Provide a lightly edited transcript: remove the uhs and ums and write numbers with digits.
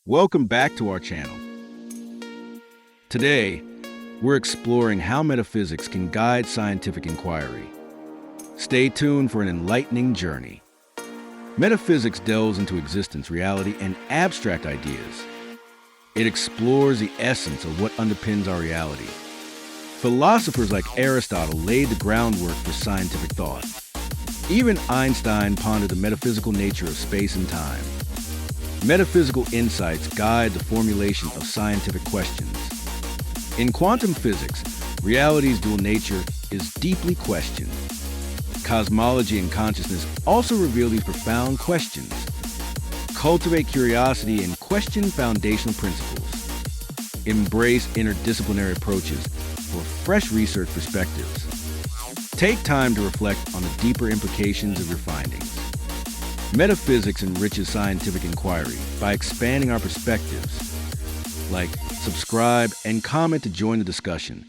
Welcome back to our channel. Today, we're exploring how metaphysics can guide scientific inquiry. Stay tuned for an enlightening journey. Metaphysics delves into existence, reality, and abstract ideas. It explores the essence of what underpins our reality. Philosophers like Aristotle laid the groundwork for scientific thought. Even Einstein pondered the metaphysical nature of space and time. Metaphysical insights guide the formulation of scientific questions. In quantum physics, reality's dual nature is deeply questioned. Cosmology and consciousness also reveal these profound questions. Cultivate curiosity and question foundational principles. Embrace interdisciplinary approaches for fresh research perspectives. Take time to reflect on the deeper implications of your findings. Metaphysics enriches scientific inquiry by expanding our perspectives. Like, subscribe, and comment to join the discussion.